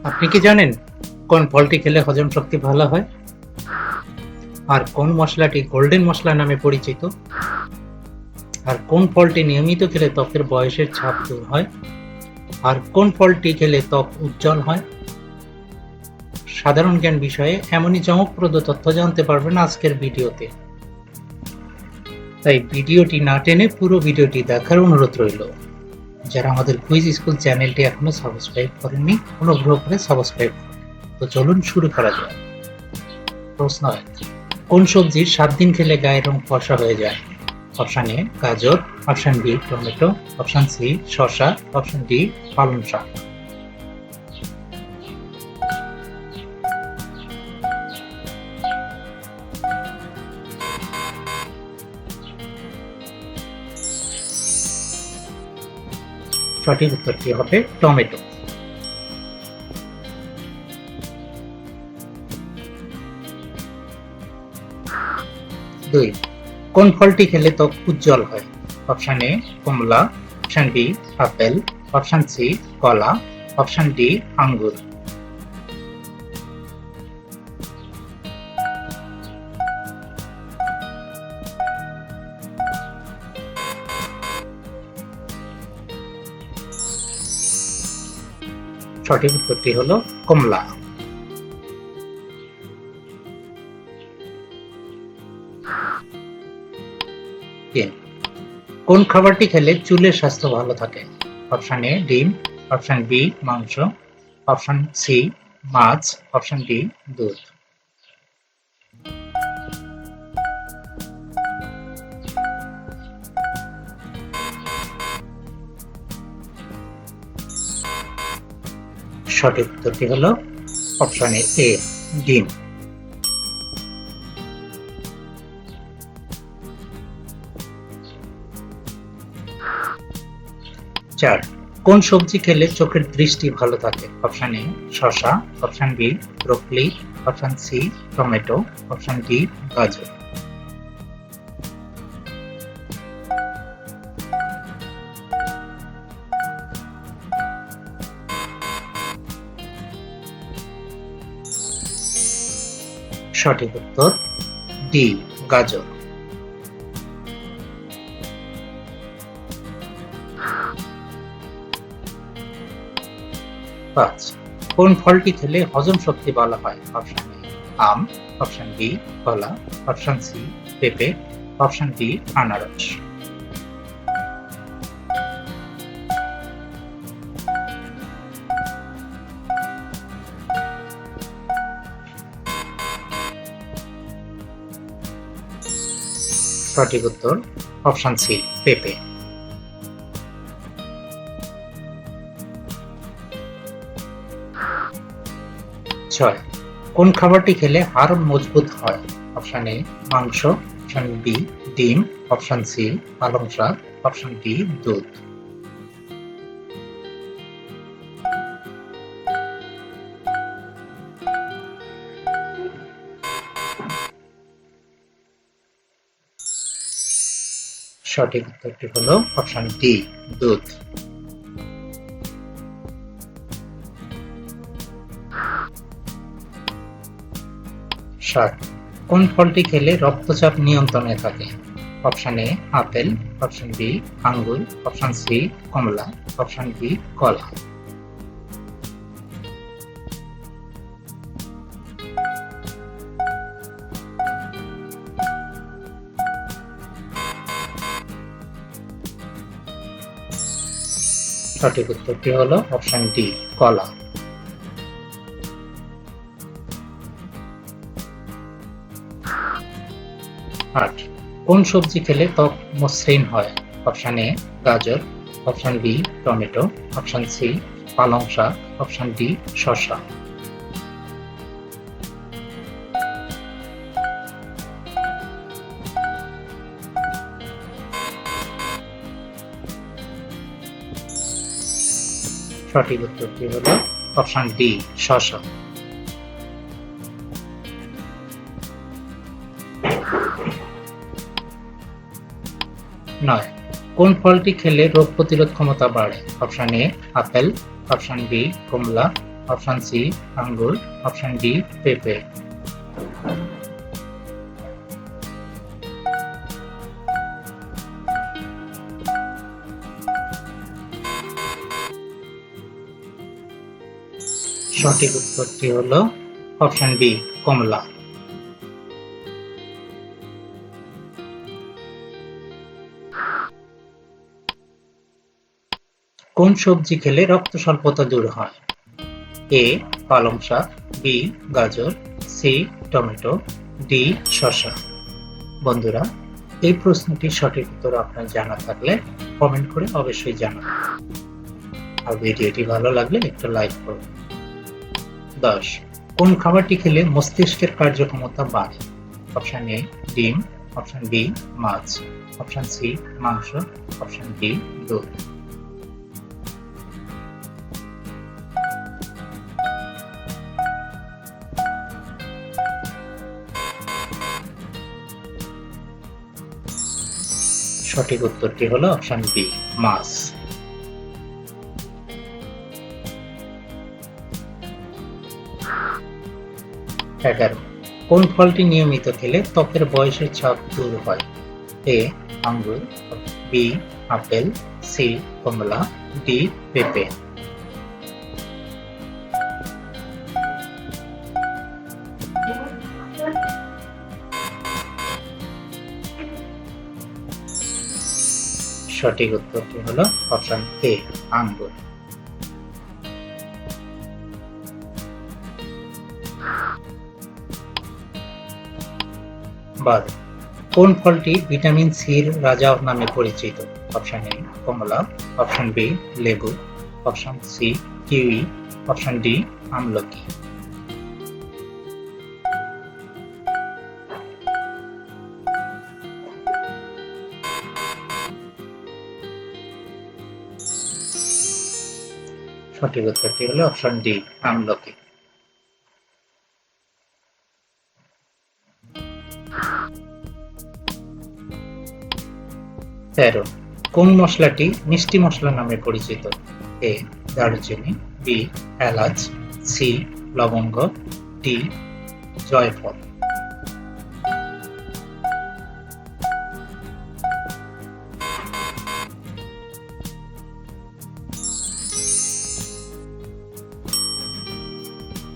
আপনি কি জানেন কোন ফলটি খেলে হজম শক্তি ভালো হয় আর কোন মশলাটি গোল্ডেন মশলা নামে পরিচিত? আর কোন ফলটি নিয়মিত খেলে ত্বকের বয়সের ছাপ দূর হয়? আর কোন ফলটি খেলে ত্বক উজ্জ্বল হয়? সাধারণ জ্ঞান বিষয়ে এমনই চমকপ্রদ তথ্য জানতে পারবেন আজকের ভিডিওতে। তাই ভিডিওটি না টেনে পুরো ভিডিওটি দেখার অনুরোধ রইল। যারা আমাদের কুইজ স্কুল চ্যানেলটি এখনো সাবস্ক্রাইব করেননি, অনুগ্রহ করে সাবস্ক্রাইব করুন। তো চলুন শুরু করা যাক। প্রশ্ন 1, কোন সবজির 7 দিন খেলে গায়ের রং ফর্সা হয়ে যায়? অপশন এ গাজর, option B tomato, option C শসা, অপশন ডি পালং শাক। সঠিক উত্তরটি হবে টমেটো। 2, কোন ফলটি খেলে ত্বক উজ্জ্বল হয়? অপশন এ কমলা, option B apple, option C কলা, অপশন ডি আঙ্গুর। সঠিক উত্তরটি হলো কমলা। 3, কোন খাবারটি খেলে চুলের স্বাস্থ্য ভালো থাকে? অপশন এ ডিম, অপশন বি মাংস, অপশন সি মাছ, অপশন ডি দুধ। সঠিক উত্তরটি হলো অপশন এ ডিম। 4, কোন সবজি খেলে চোখের দৃষ্টি ভালো থাকে? অপশন এ শসা, option B broccoli, option C tomato, option D গাজর। সঠিক উত্তর ডি গাজর। 5, কোন ফলটি খেলে হজম শক্তি ভালো হয়? অপশন এ আম, অপশন বি কলা, অপশন সি পেঁপে, অপশন ডি আনারস। সঠিক উত্তর অপশন সি পেঁপে। 6, কোন খাবারটি খেলে হাড় মজবুত হয়? অপশন এ মাংস, অপশন বি ডিম, অপশন সি পালং শাক, অপশন ডি দুধ। সঠিক উত্তরটি হলো অপশন ডি দুধ। 7, কোন ফলটি খেলে রক্তচাপ নিয়ন্ত্রণে থাকে? Option A apple, option B আঙ্গুর, অপশন সি কমলা, অপশন ডি কলা। সঠিক উত্তরটি হলো অপশন ডি কলা। 8, কোন সবজি খেলে ত্বক মসৃণ হয়? অপশন এ গাজর, option B tomato, option C পালং শাক, অপশন ডি শসা। সঠিক উত্তরটি হলো অপশন ডি শসা। 9, কোন ফলটি খেলে রোগ প্রতিরোধ ক্ষমতা বাড়ে? Option A apple, option B কমলা, অপশন সি আঙ্গুর, অপশন ডি পেঁপে। সঠিক উত্তরটি হলো অপশন বি কমলা। কোন সবজি খেলে রক্ত স্বল্পতা দূর হয়? এ পালং শাক, বি গাজর, সি টমেটো, ডি শসা। বন্ধুরা, এই প্রশ্নটির সঠিক উত্তর আপনার জানা থাকলে কমেন্ট করে অবশ্যই জানাবেন। আর ভিডিওটি ভালো লাগলে একটা লাইক করুন। 10. কোন খাবারটি খেলে মস্তিষ্কের কার্যক্ষমতা বাড়ে? অপশন এ ডিম, অপশন বি মাছ, অপশন সি মাংস, অপশন ডি দুধ। সঠিক উত্তরটি হলো অপশন বি মাছ। 11. কোন ফলটি নিয়মিত খেলে ত্বকের বয়সের ছাপ দূর হয়? এ আঙ্গুর, বি আপেল, সি কমলা, ডি পেঁপে। সঠিক উত্তরটি হলো অপশন এ আঙ্গুর। 12. কোন ফলটি ভিটামিন সির রাজা নামে পরিচিত? অপশন এ কমলা, অপশন বি লেবু, option C kiwi, option D আমলকি। সঠিক উত্তরটি হলো অপশন ডি আমলকি। 13. কোন মশলাটি মিষ্টি মশলা নামে পরিচিত? এ দারুচিনি, বি এলাচ, সি লবঙ্গ, ডি জয়ফল।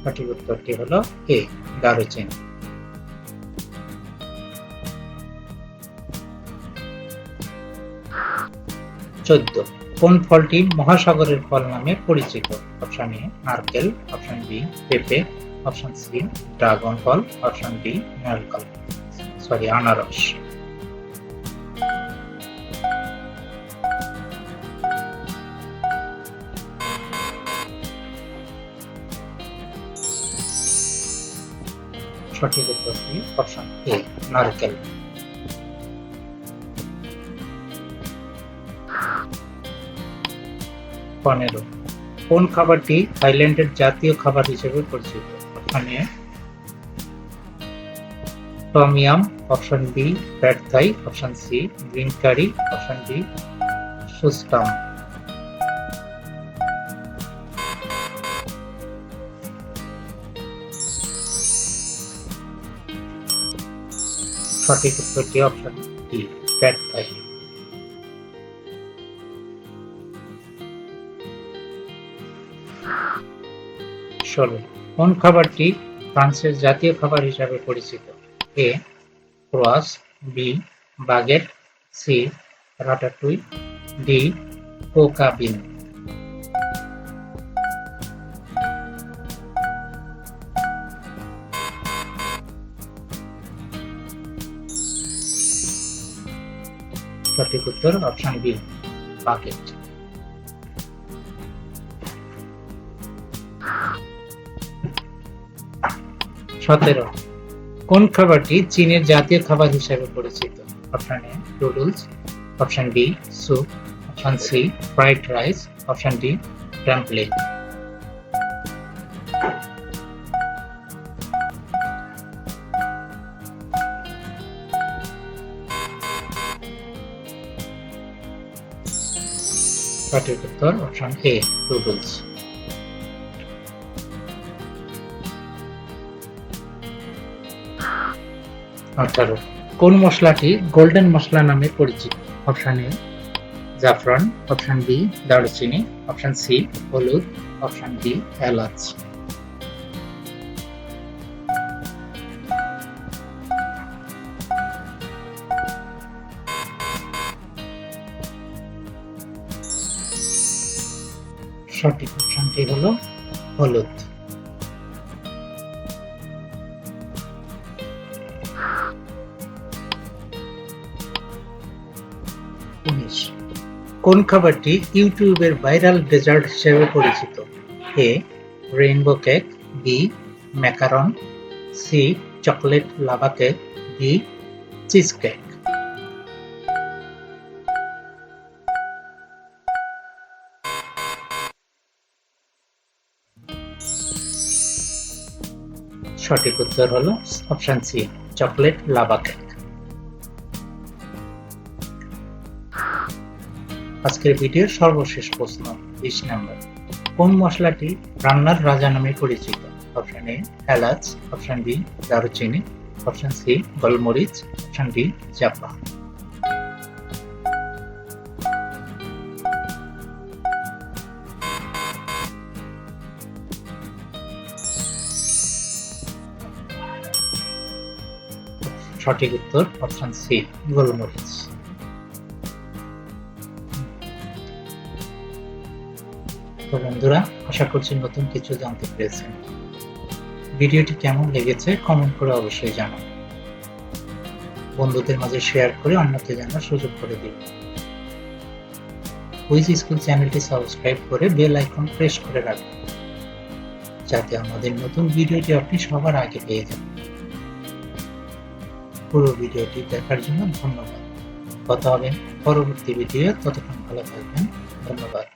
সঠিক উত্তরটি হলো এ দারুচিনি। 14. কোন ফলটি মহাসাগরের ফল নামে পরিচিত? অপশন এ নারকেল, অপশন বি পেঁপে, অপশন সি ড্রাগন ফল, অপশন ডি আনারস। সঠিক উত্তরটি অপশন এ নারকেল। 15. কোন খাবারটি থাইল্যান্ডের জাতীয় খাবার হিসেবে পরিচিত? Option A tom yum, option B pad Thai, option C green curry, option D সুস্টাম। সঠিক উত্তরটি অপশন ডি প্যাড থাই। 16. কোন খাবারটি ফ্রান্সের জাতীয় খাবার হিসাবে পরিচিত? A croissant, B baguette, C ratatouille, D coq au vin. সঠিক উত্তর অপশন বি বাগেট। 17. কোন খাবারটি চীনের জাতীয় খাবার হিসেবে পরিচিত? Option A noodles, option B soup, option C fried rice, option D dumpling. সঠিক উত্তর অপশন এ নুডলস। 18 কোন মশলাটি গোল্ডেন মশলা নামে পরিচিত? অপশন এ জাফরান, অপশন বি দারুচিনি, অপশন সি হলুদ, অপশন ডি এলাচ। সঠিক অপশনটি হলো হলুদ। 19 কোন খাবারটি ইউটিউবের ভাইরাল ডেজার্ট হিসেবে পরিচিত? A rainbow cake, B macaron, C chocolate lava cake, D cheese cake. সঠিক উত্তর হলো option C chocolate lava cake. আজকের ভিডিওর সর্বশেষ প্রশ্ন 20 নম্বর কোন মশলাটি রান্নার রাজা নামে পরিচিত? অপশন এ এলাচ, অপশন বি দারুচিনি, অপশন সি গোলমরিচ, অপশন ডি জাফা। সঠিক উত্তর অপশন সি গোলমরিচ। তো বন্ধুরা, আশা করছি নতুন কিছু জানতে পেরেছেন। ভিডিওটি কেমন লেগেছে কমেন্ট করে অবশ্যই জানান। বন্ধুদের মাঝে শেয়ার করে অন্যকে জানার সুযোগ করে দিন। কুইজ স্কুল চ্যানেলটি সাবস্ক্রাইব করে বেল আইকন প্রেস করে রাখুন, যাতে আমাদের নতুন ভিডিওটি আপনি সবার আগে পেয়ে যান। পুরো ভিডিওটি দেখার জন্য ধন্যবাদ। কথা হবে পরবর্তী ভিডিও, ততক্ষণ ভালো থাকবেন। ধন্যবাদ।